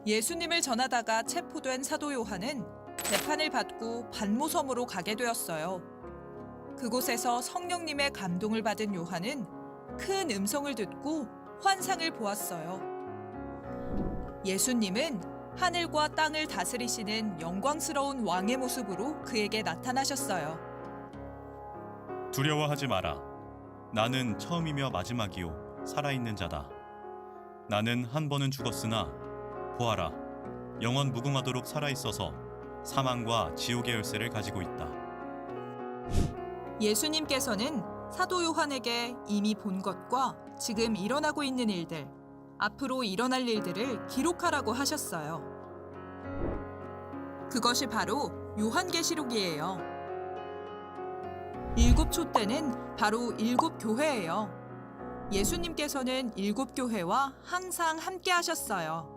예수님을 전하다가 체포된 사도 요한은 재판을 받고 반모섬으로 가게 되었어요. 그곳에서 성령님의 감동을 받은 요한은 큰 음성을 듣고 환상을 보았어요. 예수님은 하늘과 땅을 다스리시는 영광스러운 왕의 모습으로 그에게 나타나셨어요. 두려워하지 마라. 나는 처음이며 마지막이요 살아있는 자다. 나는 한 번은 죽었으나 보아라, 영원 무궁하도록 살아있어서 사망과 지옥의 열쇠를 가지고 있다. 예수님께서는 사도 요한에게 이미 본 것과 지금 일어나고 있는 일들, 앞으로 일어날 일들을 기록하라고 하셨어요. 그것이 바로 요한계시록이에요. 7촛대는 바로 7교회예요. 예수님께서는 7교회와 항상 함께 하셨어요.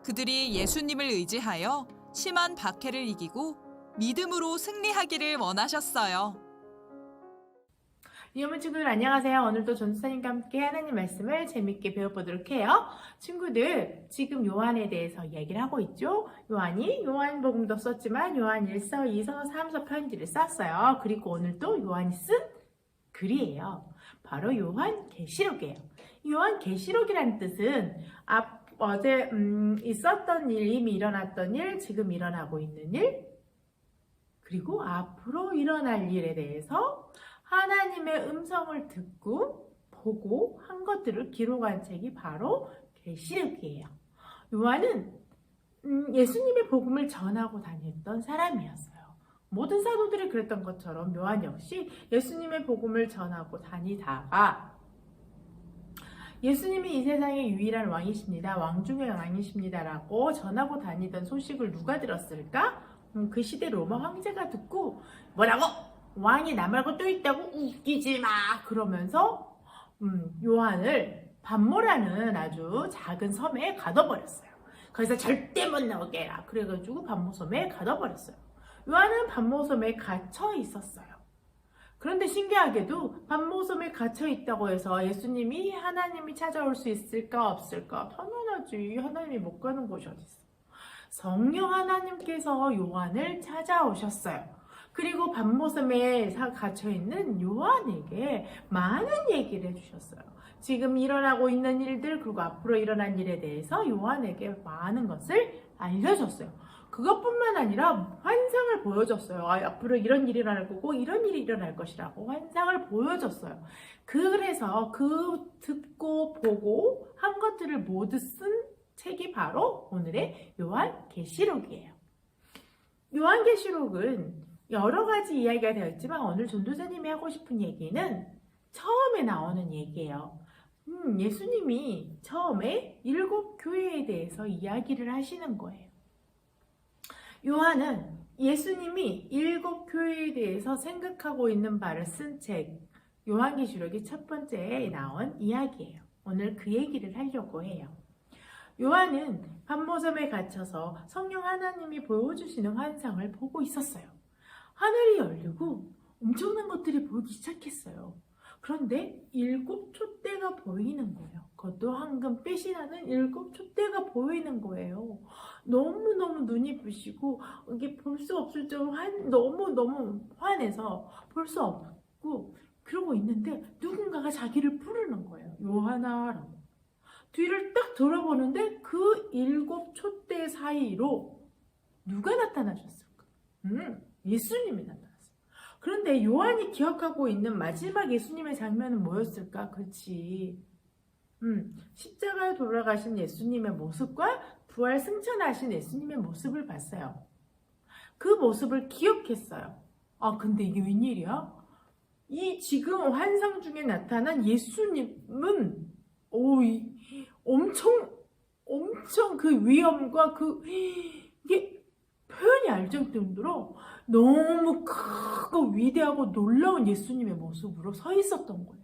그들이 예수님을 의지하여 심한 박해를 이기고 믿음으로 승리하기를 원하셨어요. 유머문 친구들 안녕하세요. 오늘도 전도사님과 함께 하나님 말씀을 재밌게 배워보도록 해요. 친구들, 지금 요한에 대해서 이야기를 하고 있죠. 요한이 요한복음도 썼지만 요한 1서, 2서, 3서 편지를 썼어요. 그리고 오늘 또 요한이 쓴 글이에요. 바로 요한계시록이에요. 요한계시록이라는 뜻은 어제 있었던 일, 이미 일어났던 일, 지금 일어나고 있는 일, 그리고 앞으로 일어날 일에 대해서 하나님의 음성을 듣고 보고 한 것들을 기록한 책이 바로 계시록이에요. 요한은 예수님의 복음을 전하고 다녔던 사람이었어요. 모든 사도들이 그랬던 것처럼 요한 역시 예수님의 복음을 전하고 다니다가 예수님이 이 세상의 유일한 왕이십니다. 왕 중의 왕이십니다라고 전하고 다니던 소식을 누가 들었을까? 그 시대 로마 황제가 듣고 뭐라고? 왕이 나 말고 또 있다고? 웃기지 마! 그러면서 요한을 반모라는 아주 작은 섬에 가둬버렸어요. 거기서 절대 못 나오게 해라. 그래가지고 반모섬에 가둬버렸어요. 요한은 반모섬에 갇혀 있었어요. 그런데 신기하게도 반모섬에 갇혀 있다고 해서 예수님이 하나님이 찾아올 수 있을까 없을까? 당연하지. 하나님이 못 가는 곳이 어딨어. 성령 하나님께서 요한을 찾아오셨어요. 그리고 반모섬에 갇혀있는 요한에게 많은 얘기를 해주셨어요. 지금 일어나고 있는 일들, 그리고 앞으로 일어난 일에 대해서 요한에게 많은 것을 알려줬어요. 그것뿐만 아니라 환상을 보여줬어요. 앞으로 이런 일이 일어날 거고 이런 일이 일어날 것이라고 환상을 보여줬어요. 그래서 그 듣고 보고 한 것들을 모두 쓴 책이 바로 오늘의 요한계시록이에요. 요한계시록은 여러 가지 이야기가 되어 있지만 오늘 전도사님이 하고 싶은 얘기는 처음에 나오는 얘기예요. 예수님이 처음에 7교회에 대해서 이야기를 하시는 거예요. 요한은 예수님이 7교회에 대해서 생각하고 있는 바를 쓴 책, 요한계시록이 첫 번째에 나온 이야기예요. 오늘 그 얘기를 하려고 해요. 요한은 반모섬에 gat혀서 성령 하나님이 보여주시는 환상을 보고 있었어요. 하늘이 열리고 엄청난 것들이 보이기 시작했어요. 그런데 7촛대가 보이는 거예요. 그것도 황금빛이 나는 7촛대가 보이는 거예요. 너무너무 눈이 부시고 이게 볼 수 없을 정도로 너무너무 환해서 볼 수 없고 그러고 있는데 누군가가 자기를 부르는 거예요. 요한아라고. 뒤를 딱 돌아보는데 그 7촛대 사이로 누가 나타나셨을까? 예수님이 나타났어요. 그런데 요한이 기억하고 있는 마지막 예수님의 장면은 뭐였을까? 그렇지. 십자가에 돌아가신 예수님의 모습과 부활 승천하신 예수님의 모습을 봤어요. 그 모습을 기억했어요. 근데 이게 웬일이야? 이 지금 환상 중에 나타난 예수님은 엄청 그 위엄과 이게 표현이 알 정도로 너무 크고 위대하고 놀라운 예수님의 모습으로 서 있었던 거예요.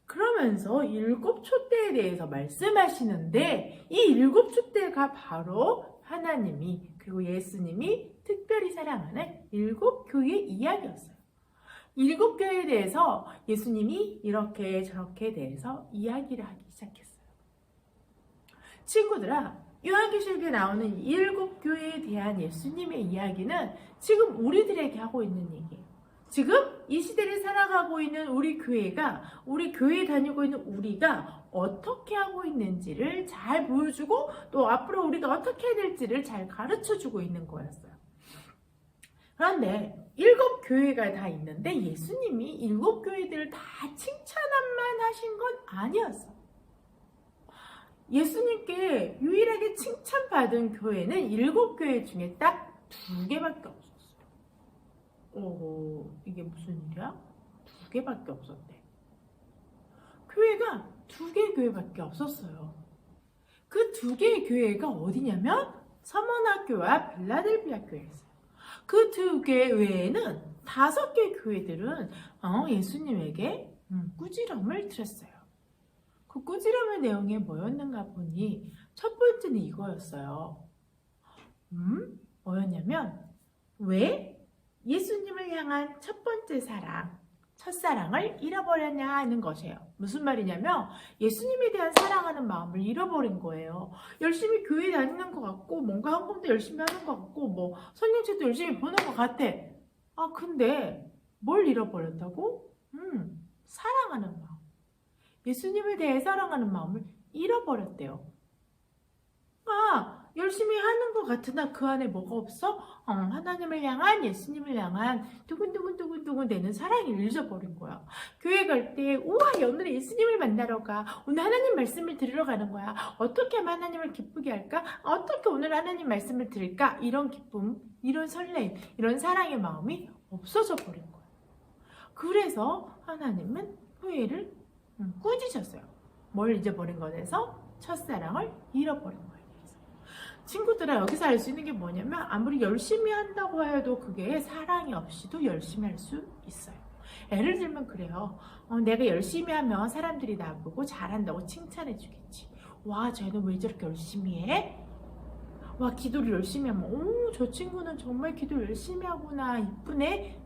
그러면서 7촛대에 대해서 말씀하시는데 이 7촛대가 바로 하나님이 그리고 예수님이 특별히 사랑하는 7교회의 이야기였어요. 7교회에 대해서 예수님이 이렇게 저렇게 대해서 이야기를 하기 시작했어요. 친구들아, 요한계시록에 나오는 7 교회에 대한 예수님의 이야기는 지금 우리들에게 하고 있는 얘기예요. 지금 이 시대를 살아가고 있는 우리 교회가, 우리 교회에 다니고 있는 우리가 어떻게 하고 있는지를 잘 보여주고 또 앞으로 우리가 어떻게 해야 될지를 잘 가르쳐주고 있는 거였어요. 그런데 7 교회가 다 있는데 예수님이 7 교회들을 다 칭찬만 하신 건 아니었어요. 예수님께 유일하게 칭찬받은 교회는 7 교회 중에 딱 2개밖에 없었어요. 이게 무슨 일이야? 2개밖에 없었대. 교회가 2개 교회밖에 없었어요. 그 2개의 교회가 어디냐면 서머나교와 빌라델비아 교회였어요. 그 2개 외에는 5개 교회들은 예수님에게 꾸지람을 들었어요. 그 꾸지람의 내용이 뭐였는가 보니 첫 번째는 이거였어요. 뭐였냐면 왜 예수님을 향한 첫 번째 사랑, 첫사랑을 잃어버렸냐 하는 것이에요. 무슨 말이냐면 예수님에 대한 사랑하는 마음을 잃어버린 거예요. 열심히 교회 다니는 것 같고 뭔가 헌금도 열심히 하는 것 같고 뭐 성경책도 열심히 보는 것 같아. 근데 뭘 잃어버렸다고? 사랑하는 마음. 예수님에 대해 사랑하는 마음을 잃어버렸대요. 열심히 하는 것 같으나 그 안에 뭐가 없어? 하나님을 향한, 예수님을 향한 두근두근 되는 사랑을 잊어버린 거야. 교회 갈 때 우와 오늘 예수님을 만나러 가, 오늘 하나님 말씀을 들으러 가는 거야. 어떻게 하면 하나님을 기쁘게 할까? 어떻게 오늘 하나님 말씀을 들을까? 이런 기쁨, 이런 설렘, 이런 사랑의 마음이 없어져 버린 거야. 그래서 하나님은 교회를 꾸짖었어요. 뭘 잊어버린 것에서? 첫사랑을 잃어버린 거예요. 친구들아, 여기서 알 수 있는 게 뭐냐면 아무리 열심히 한다고 해도 그게 사랑이 없이도 열심히 할 수 있어요. 예를 들면 그래요. 내가 열심히 하면 사람들이 나보고 잘한다고 칭찬해 주겠지. 와, 쟤는 왜 저렇게 열심히 해? 와, 기도를 열심히 하면 저 친구는 정말 기도를 열심히 하구나, 이쁘네.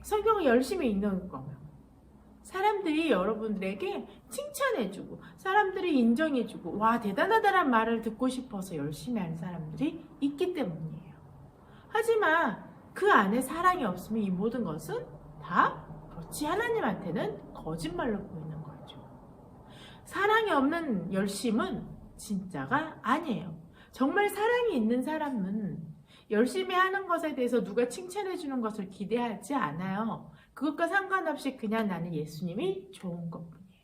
성경을 열심히 읽는 거면 사람들이 여러분들에게 칭찬해주고 사람들이 인정해주고 와 대단하다란 말을 듣고 싶어서 열심히 하는 사람들이 있기 때문이에요. 하지만 그 안에 사랑이 없으면 이 모든 것은 다 그렇지 하나님한테는 거짓말로 보이는 거죠. 사랑이 없는 열심은 진짜가 아니에요. 정말 사랑이 있는 사람은 열심히 하는 것에 대해서 누가 칭찬해주는 것을 기대하지 않아요. 그것과 상관없이 그냥 나는 예수님이 좋은 것뿐이에요.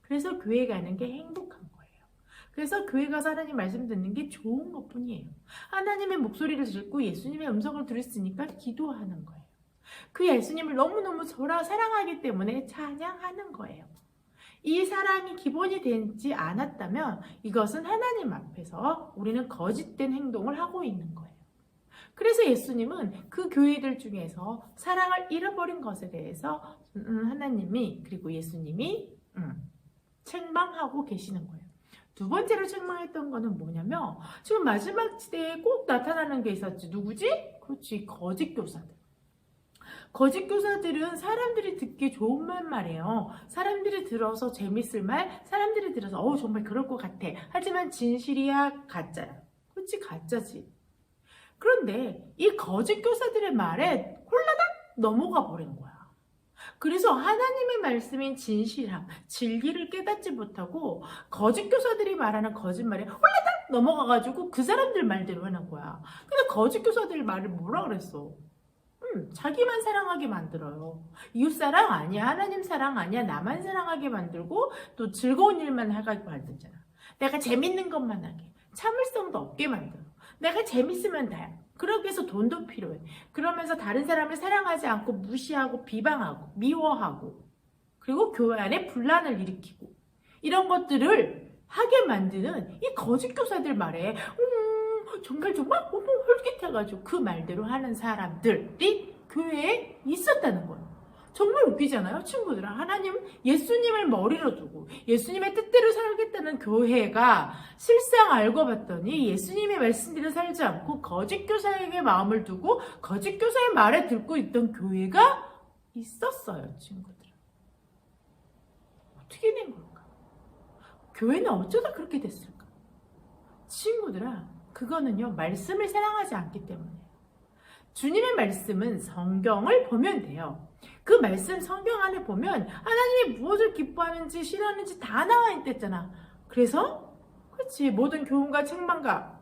그래서 교회 가는 게 행복한 거예요. 그래서 교회 가서 하나님 말씀 듣는 게 좋은 것뿐이에요. 하나님의 목소리를 듣고 예수님의 음성을 들었으니까 기도하는 거예요. 그 예수님을 너무너무 사랑하기 때문에 찬양하는 거예요. 이 사랑이 기본이 되지 않았다면 이것은 하나님 앞에서 우리는 거짓된 행동을 하고 있는 거예요. 그래서 예수님은 그 교회들 중에서 사랑을 잃어버린 것에 대해서 하나님이 그리고 예수님이 책망하고 계시는 거예요. 두 번째로 책망했던 거는 뭐냐면 지금 마지막 시대에 꼭 나타나는 게 있었지. 누구지? 그렇지, 거짓 교사들. 거짓 교사들은 사람들이 듣기 좋은 말이에요. 사람들이 들어서 재밌을 말, 사람들이 들어서 정말 그럴 것 같아. 하지만 진실이야, 가짜야. 그렇지, 가짜지. 그런데 이 거짓 교사들의 말에 홀라당 넘어가 버린 거야. 그래서 하나님의 말씀인 진실함, 진리를 깨닫지 못하고 거짓 교사들이 말하는 거짓말에 홀라당 넘어가가지고 그 사람들 말대로 하는 거야. 근데 거짓 교사들 말을 뭐라 그랬어? 자기만 사랑하게 만들어요. 이웃사랑 아니야, 하나님 사랑 아니야, 나만 사랑하게 만들고 또 즐거운 일만 하게 만들잖아. 내가 재밌는 것만 하게, 참을성도 없게 만들어. 내가 재밌으면 다야. 그러기 위해서 돈도 필요해. 그러면서 다른 사람을 사랑하지 않고 무시하고 비방하고 미워하고 그리고 교회 안에 분란을 일으키고 이런 것들을 하게 만드는 이 거짓 교사들 말에 정말 홀깃해가지고 그 말대로 하는 사람들이 교회에 있었다는 거예요. 정말 웃기잖아요, 친구들아. 하나님, 예수님을 머리로 두고 예수님의 뜻대로 살겠다는 교회가 실상 알고 봤더니 예수님의 말씀대로 살지 않고 거짓 교사에게 마음을 두고 거짓 교사의 말에 듣고 있던 교회가 있었어요, 친구들. 어떻게 된 걸까? 교회는 어쩌다 그렇게 됐을까? 친구들아, 그거는요, 말씀을 사랑하지 않기 때문이에요. 주님의 말씀은 성경을 보면 돼요. 그 말씀 성경 안에 보면 하나님이 무엇을 기뻐하는지 싫어하는지 다 나와 있댔잖아. 그래서 그렇지, 모든 교훈과 책망과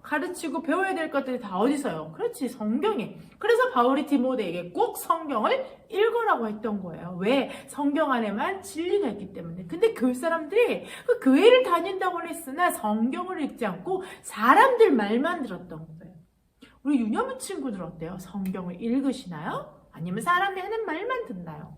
가르치고 배워야 될 것들이 다 어디서요? 그렇지, 성경에. 그래서 바울이 디모데에게 꼭 성경을 읽으라고 했던 거예요. 왜? 성경 안에만 진리가 있기 때문에. 근데 교회 사람들이 그 교회를 다닌다고는 했으나 성경을 읽지 않고 사람들 말만 들었던 거예요. 우리 유년부 친구들 어때요? 성경을 읽으시나요? 아니면 사람이 하는 말만 듣나요?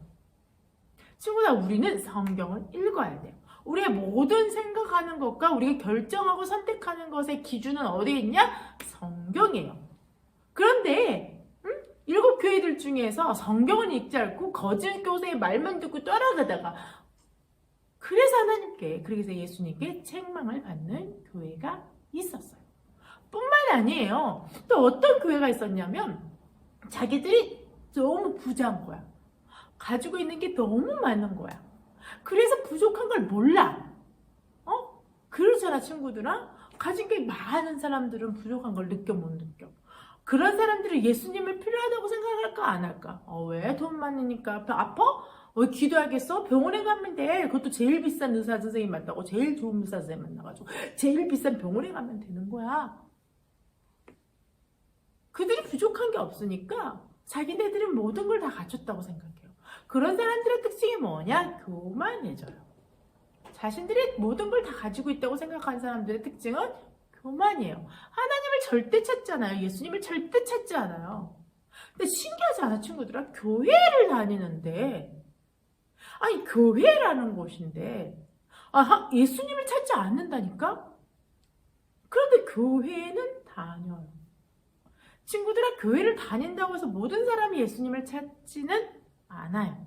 친구들, 우리는 성경을 읽어야 돼요. 우리의 모든 생각하는 것과 우리가 결정하고 선택하는 것의 기준은 어디에 있냐? 성경이에요. 그런데 7교회들 중에서 성경은 읽지 않고 거짓 교사의 말만 듣고 따라가다가, 그래서 하나님께, 그래서 예수님께 책망을 받는 교회가 있었어요. 뿐만 아니에요. 또 어떤 교회가 있었냐면 자기들이 너무 부자인 거야. 가지고 있는 게 너무 많은 거야. 그래서 부족한 걸 몰라. 그렇잖아, 친구들아. 가진 게 많은 사람들은 부족한 걸 느껴 못 느껴. 그런 사람들이 예수님을 필요하다고 생각할까 안 할까? 왜? 돈 많으니까. 아파? 기도하겠어? 병원에 가면 돼. 그것도 제일 비싼 의사 선생님 만나고 제일 좋은 의사 선생님 만나가지고 제일 비싼 병원에 가면 되는 거야. 그들이 부족한 게 없으니까 자기네들은 모든 걸 다 갖췄다고 생각해요. 그런 사람들의 특징이 뭐냐? 교만해져요. 자신들이 모든 걸 다 가지고 있다고 생각하는 사람들의 특징은 교만이에요. 하나님을 절대 찾지 않아요. 예수님을 절대 찾지 않아요. 근데 신기하지 않아, 친구들아? 교회를 다니는데, 아니 교회라는 곳인데 예수님을 찾지 않는다니까? 그런데 교회는 다녀요. 친구들아, 교회를 다닌다고 해서 모든 사람이 예수님을 찾지는 않아요.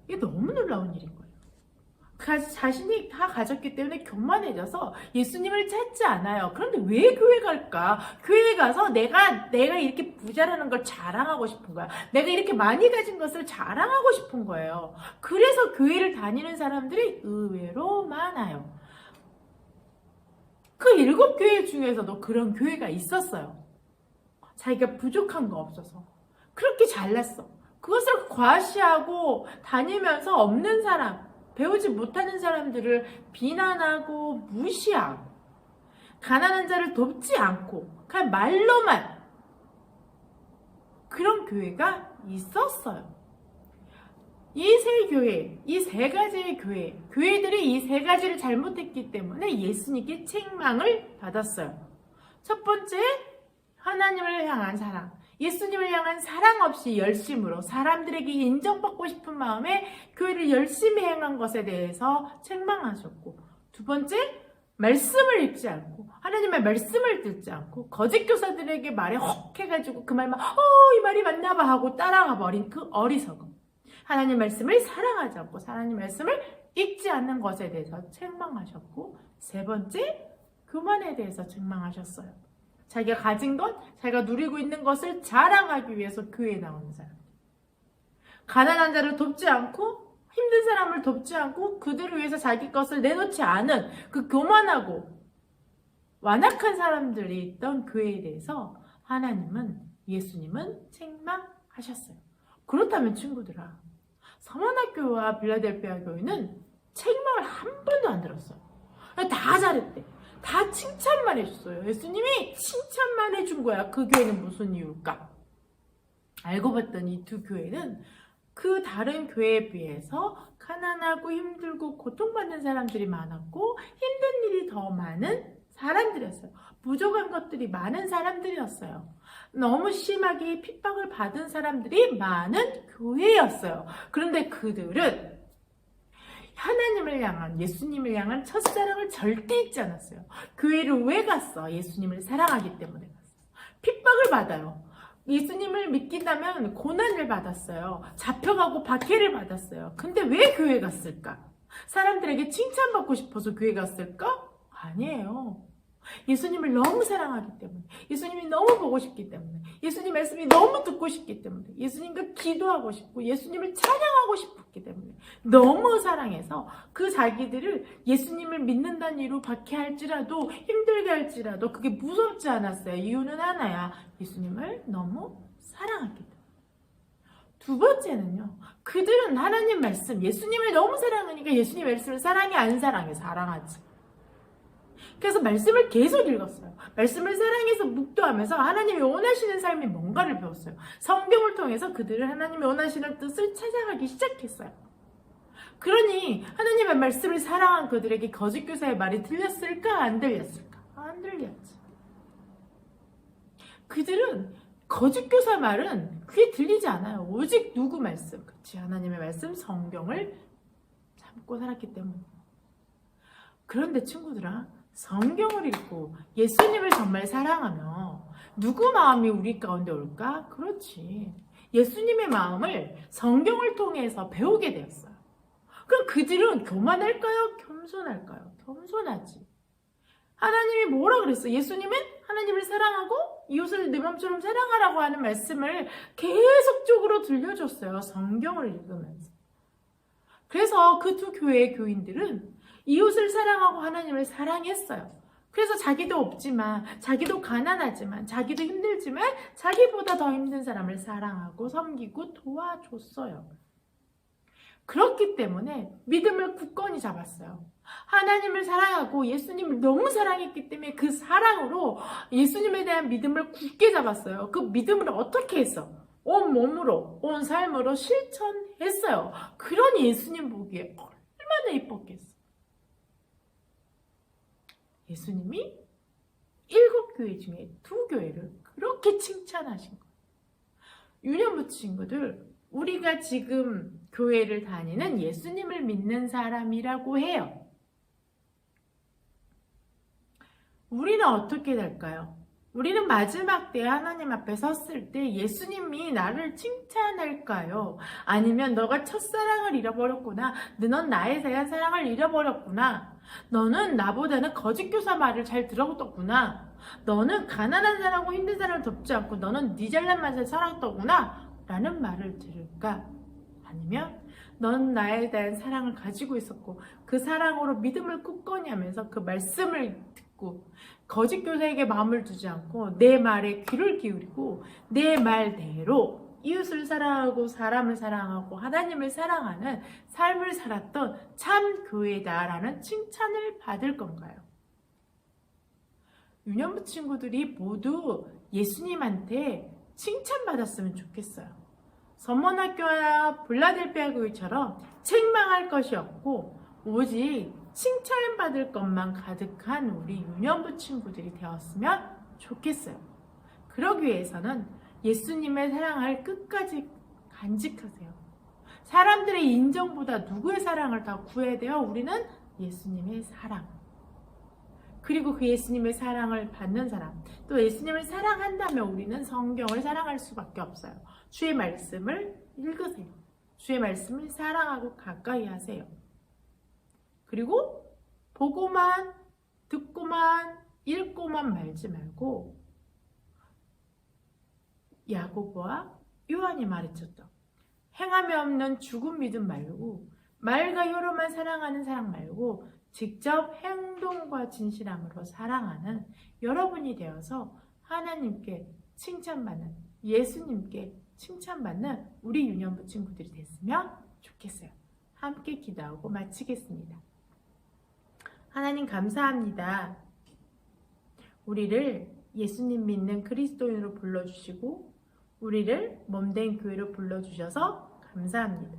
이게 너무 놀라운 일인 거예요. 자신이 다 가졌기 때문에 교만해져서 예수님을 찾지 않아요. 그런데 왜 교회 갈까? 교회에 가서 내가 이렇게 부자라는 걸 자랑하고 싶은 거야. 내가 이렇게 많이 가진 것을 자랑하고 싶은 거예요. 그래서 교회를 다니는 사람들이 의외로 많아요. 그 7교회 중에서도 그런 교회가 있었어요. 자기가 부족한 거 없어서 그렇게 잘났어. 그것을 과시하고 다니면서 없는 사람, 배우지 못하는 사람들을 비난하고 무시하고 가난한 자를 돕지 않고 그냥 말로만, 그런 교회가 있었어요. 이 세 교회, 이 세 가지의 교회들이 이 세 가지를 잘못했기 때문에 예수님께 책망을 받았어요. 첫 번째, 하나님을 향한 사랑. 예수님을 향한 사랑 없이 열심으로 사람들에게 인정받고 싶은 마음에 교회를 열심히 행한 것에 대해서 책망하셨고, 두 번째, 말씀을 읽지 않고 하나님의 말씀을 듣지 않고 거짓 교사들에게 말에 혹 해가지고 그 말만 이 말이 맞나 봐 하고 따라가 버린 그 어리석음. 하나님 말씀을 사랑하지 않고 하나님 말씀을 읽지 않는 것에 대해서 책망하셨고, 세 번째, 교만에 대해서 책망하셨어요. 자기가 가진 것, 자기가 누리고 있는 것을 자랑하기 위해서 교회에 나오는 사람. 가난한 자를 돕지 않고 힘든 사람을 돕지 않고 그들을 위해서 자기 것을 내놓지 않은 그 교만하고 완악한 사람들이 있던 교회에 대해서 예수님은 책망하셨어요. 그렇다면 친구들아, 서만학교와 빌라델피아 교회는 책망을 한 번도 안 들었어요. 다 잘했대. 다 칭찬만 해줬어요. 예수님이 칭찬만 해준 거야. 그 교회는 무슨 이유일까? 알고 봤더니 이 두 교회는 그 다른 교회에 비해서 가난하고 힘들고 고통받는 사람들이 많았고 힘든 일이 더 많은 사람들이었어요. 부족한 것들이 많은 사람들이었어요. 너무 심하게 핍박을 받은 사람들이 많은 교회였어요. 그런데 그들은 하나님을 향한, 예수님을 향한 첫사랑을 절대 잊지 않았어요. 교회를 왜 갔어? 예수님을 사랑하기 때문에 갔어. 핍박을 받아요. 예수님을 믿긴다면 고난을 받았어요. 잡혀가고 박해를 받았어요. 근데 왜 교회 갔을까? 사람들에게 칭찬받고 싶어서 교회 갔을까? 아니에요. 예수님을 너무 사랑하기 때문에, 예수님이 너무 보고 싶기 때문에, 예수님 말씀이 너무 듣고 싶기 때문에, 예수님과 기도하고 싶고 예수님을 찬양하고 싶었기 때문에, 너무 사랑해서 그 자기들을 예수님을 믿는다는 이유로 박해할지라도, 힘들게 할지라도 그게 무섭지 않았어요. 이유는 하나야. 예수님을 너무 사랑하기 때문에. 두 번째는요, 그들은 하나님 말씀, 예수님을 너무 사랑하니까 예수님 말씀을 사랑해 안 사랑해? 사랑하지. 그래서 말씀을 계속 읽었어요. 말씀을 사랑해서 묵도하면서 하나님이 원하시는 삶이 뭔가를 배웠어요. 성경을 통해서 그들은 하나님이 원하시는 뜻을 찾아가기 시작했어요. 그러니 하나님의 말씀을 사랑한 그들에게 거짓 교사의 말이 들렸을까? 안 들렸을까? 안 들렸지. 그들은 거짓 교사 말은 귀에 들리지 않아요. 오직 누구 말씀? 그치, 하나님의 말씀, 성경을 참고 살았기 때문에. 그런데 친구들아, 성경을 읽고 예수님을 정말 사랑하며 누구 마음이 우리 가운데 올까? 그렇지. 예수님의 마음을 성경을 통해서 배우게 되었어요. 그럼 그들은 교만할까요? 겸손할까요? 겸손하지. 하나님이 뭐라 그랬어? 예수님은 하나님을 사랑하고 이웃을 내 마음처럼 사랑하라고 하는 말씀을 계속적으로 들려줬어요. 성경을 읽으면서. 그래서 그 두 교회의 교인들은 이웃을 사랑하고 하나님을 사랑했어요. 그래서 자기도 없지만, 자기도 가난하지만, 자기도 힘들지만 자기보다 더 힘든 사람을 사랑하고 섬기고 도와줬어요. 그렇기 때문에 믿음을 굳건히 잡았어요. 하나님을 사랑하고 예수님을 너무 사랑했기 때문에 그 사랑으로 예수님에 대한 믿음을 굳게 잡았어요. 그 믿음을 어떻게 했어? 온 몸으로, 온 삶으로 실천했어요. 그러니 예수님 보기에 얼마나 이뻤겠어. 예수님이 7교회 중에 2교회를 그렇게 칭찬하신 거예요. 유년부 친구들, 우리가 지금 교회를 다니는 예수님을 믿는 사람이라고 해요. 우리는 어떻게 될까요? 우리는 마지막 때 하나님 앞에 섰을 때 예수님이 나를 칭찬할까요? 아니면 너가 첫사랑을 잃어버렸구나. 넌 나에 대한 사랑을 잃어버렸구나. 너는 나보다는 거짓교사 말을 잘 들었더구나. 너는 가난한 사람하고 힘든 사람을 돕지 않고 너는 네 잘난 맛을 살았더구나. 라는 말을 들을까? 아니면 넌 나에 대한 사랑을 가지고 있었고 그 사랑으로 믿음을 굳건히 하면서 그 말씀을 듣고 거짓 교사에게 마음을 두지 않고 내 말에 귀를 기울이고 내 말대로 이웃을 사랑하고 사람을 사랑하고 하나님을 사랑하는 삶을 살았던 참 교회다라는 칭찬을 받을 건가요? 유년부 친구들이 모두 예수님한테 칭찬받았으면 좋겠어요. 서머나교회나 빌라델피아 교회처럼 책망할 것이 없고 오직 칭찬받을 것만 가득한 우리 유년부 친구들이 되었으면 좋겠어요. 그러기 위해서는 예수님의 사랑을 끝까지 간직하세요. 사람들의 인정보다 누구의 사랑을 더 구해야 돼요? 우리는 예수님의 사랑. 그리고 그 예수님의 사랑을 받는 사람, 또 예수님을 사랑한다면 우리는 성경을 사랑할 수밖에 없어요. 주의 말씀을 읽으세요. 주의 말씀을 사랑하고 가까이 하세요. 그리고 보고만, 듣고만, 읽고만 말지 말고 야고보와 요한이 말했었죠. 행함이 없는 죽은 믿음 말고 말과 혀로만 사랑하는 사랑 말고 직접 행동과 진실함으로 사랑하는 여러분이 되어서 하나님께 칭찬받는, 예수님께 칭찬받는 우리 유년부 친구들이 됐으면 좋겠어요. 함께 기도하고 마치겠습니다. 하나님 감사합니다. 우리를 예수님 믿는 그리스도인으로 불러주시고 우리를 몸된 교회로 불러주셔서 감사합니다.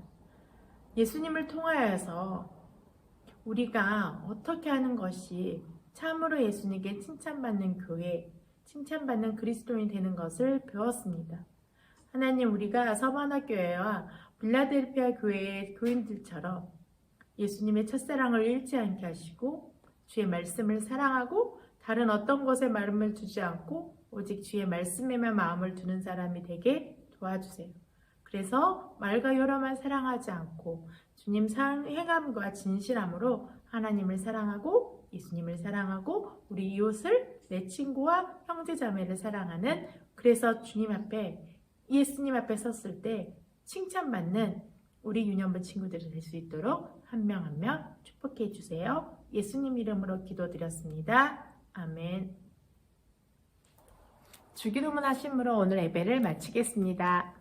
예수님을 통하여서 우리가 어떻게 하는 것이 참으로 예수님께 칭찬받는 교회, 칭찬받는 그리스도인이 되는 것을 배웠습니다. 하나님, 우리가 서바나교회와 빌라델피아 교회의 교인들처럼 예수님의 첫사랑을 잃지 않게 하시고 주의 말씀을 사랑하고 다른 어떤 것에 마음을 두지 않고 오직 주의 말씀에만 마음을 두는 사람이 되게 도와주세요. 그래서 말과 혀로만 사랑하지 않고 주님 행함과 진실함으로 하나님을 사랑하고 예수님을 사랑하고 우리 이웃을 내 친구와 형제자매를 사랑하는, 그래서 주님 앞에, 예수님 앞에 섰을 때 칭찬받는 우리 유년부 친구들이 될 수 있도록 한 명 한 명 축복해 주세요. 예수님 이름으로 기도드렸습니다. 아멘. 주기도문 하심으로 오늘 예배를 마치겠습니다.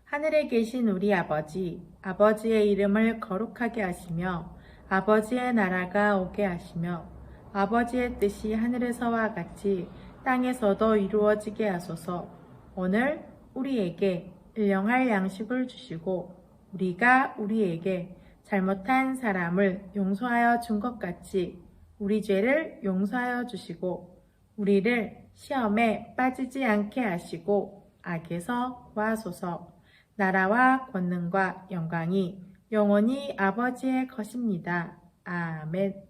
하늘에 계신 우리 아버지, 아버지의 이름을 거룩하게 하시며 아버지의 나라가 오게 하시며 아버지의 뜻이 하늘에서와 같이 땅에서도 이루어지게 하소서. 오늘 우리에게 일용할 양식을 주시고 우리가 우리에게 잘못한 사람을 용서하여 준 것 같이 우리 죄를 용서하여 주시고 우리를 시험에 빠지지 않게 하시고 악에서 구하소서. 나라와 권능과 영광이 영원히 아버지의 것입니다. 아멘.